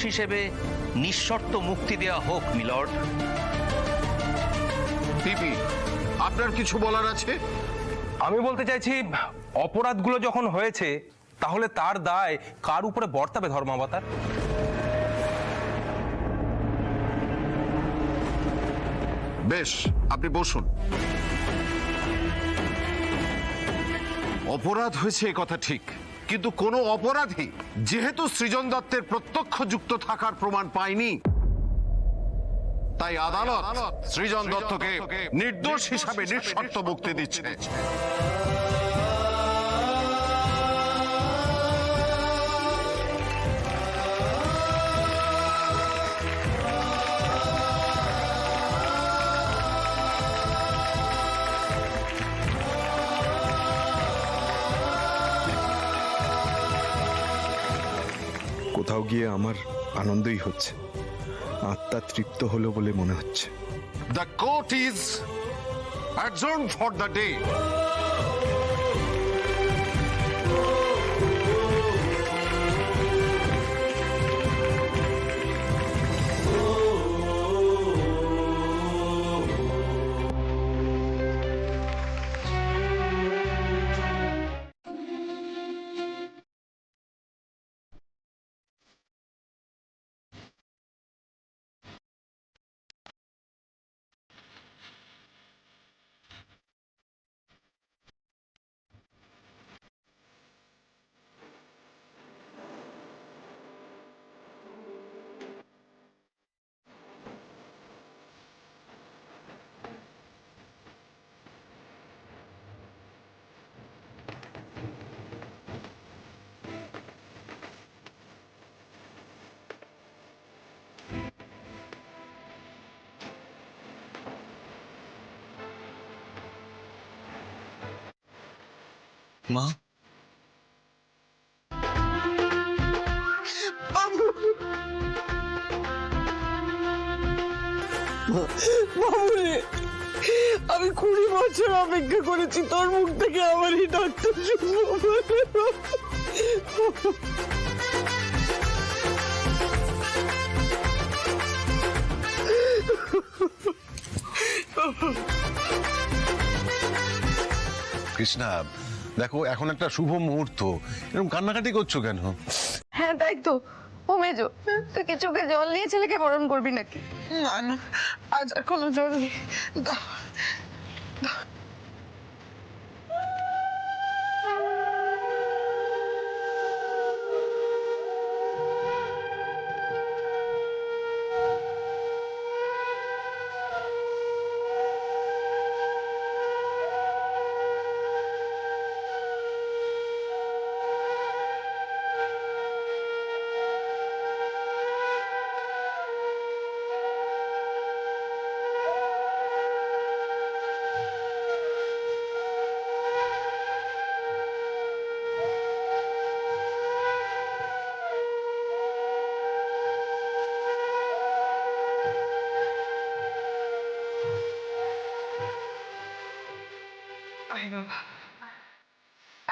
হিসেবে নিঃশর্ত মুক্তি দেওয়া হোক মিলর্ড। পিপি, আপনার কিছু বলার আছে? আমি বলতে চাইছি, অপরাধগুলো যখন হয়েছে তাহলে তার দায় কার উপরে বর্তাবে ধর্মাবতার? বেশ, আপনি বসুন। অপরাধ হয়েছে এ কথা ঠিক, কিন্তু কোনো অপরাধী যেহেতু সৃজন দত্তের প্রত্যক্ষ যুক্ত থাকার প্রমাণ পায়নি, তাই আদালত সৃজন দত্তকে নির্দোষ হিসাবে নিঃশর্ত মুক্তি দিচ্ছে। কোথাও গিয়ে আমার আনন্দই হচ্ছে, আত্মা তৃপ্ত হলো বলে মনে হচ্ছে। The court is adjourned for the day. মা, বাবুরে, আমি 20 বছর অপেক্ষা করেছি তোর মুখ থেকে আমার এই ডাক্তার শুনবো। কৃষ্ণা, দেখো এখন একটা শুভ মুহূর্ত, এরকম কান্নাকাটি করছো কেন? হ্যাঁ তাই তো। ও মেজো, তুই কি চোখে জল নিয়ে ছেলেকে বরণ করবি নাকি? না না, আজ আর কোনো জল নেই।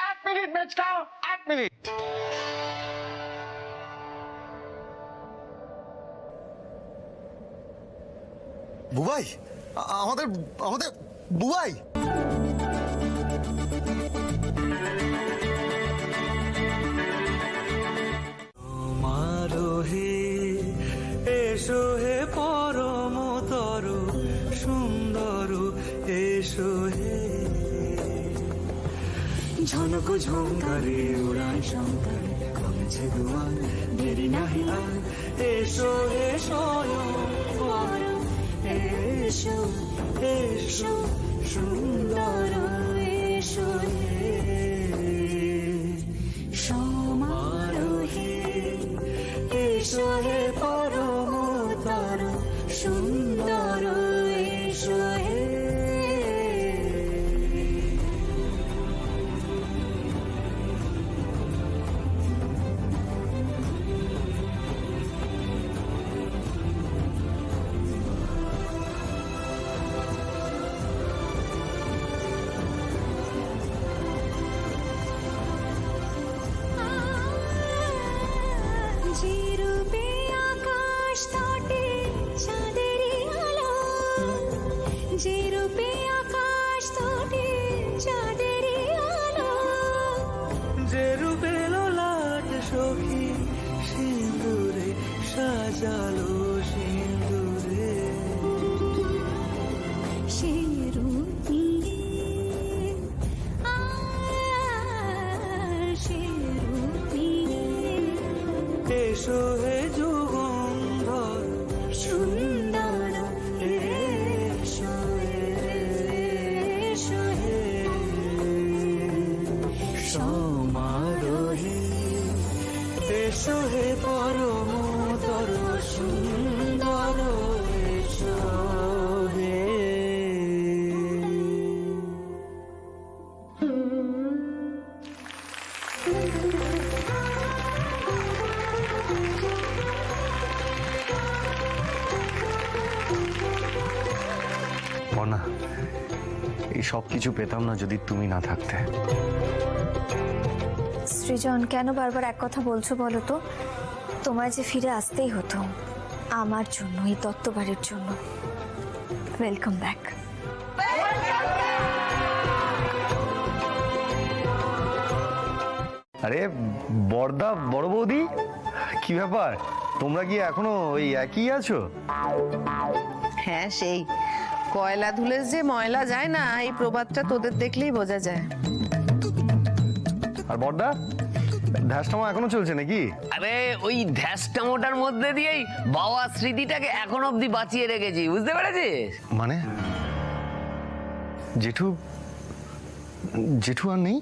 এক মিনিট মেজকা, এক মিনিট। বুবাই, আমাদের আমাদের বুবাই। মারোহে এসো হে পরম তরু সুন্দর, এসো হে ঝনক ঝঙ্কারে উড়ায় শঙ্কর, কমেছে দুয়ার দেরি নাহি আর, এসো হে স্বয়ং পরম, এসো এসো সুন্দর, এসো হে সমারোহে, এসো হে পরম তরু সুন্দর, এসো হে। যে রূপে সাজালো সিঁদুরে এসো হে যুগন্ধর সুন্দর এসো এসো হে সমারোহে এসো হে পরমতর সুন্দর এসো হে বর্ণা, এই সব কিছু পেতাম না যদি তুমি না থাকতে। সৃজন, কেন বারবার এক কথা বলছো বলো তো? তোমায় যে ফিরে আসতেই হতো আমার জন্য, এই দত্তবাড়ির জন্য। Welcome back. আরে বড়দা, বড় বৌদি, কি ব্যাপার? তোমরা কি এখনো ওই একই আছো? হ্যাঁ, সেই কয়লা ধুলে যে ময়লা যায় না, এই প্রবাদটা তোদের দেখলেই বোঝা যায়। আর বড়দা, ধ্যাসটামা এখনো চলছে নাকি? আরে ওই ধ্যাসটামোটার মধ্যে দিয়েই বাবা স্মৃতিটাকে এখন অব্দি বাঁচিয়ে রেখেছি, বুঝতে পেরেছিস? মানে জেঠু আর নেই?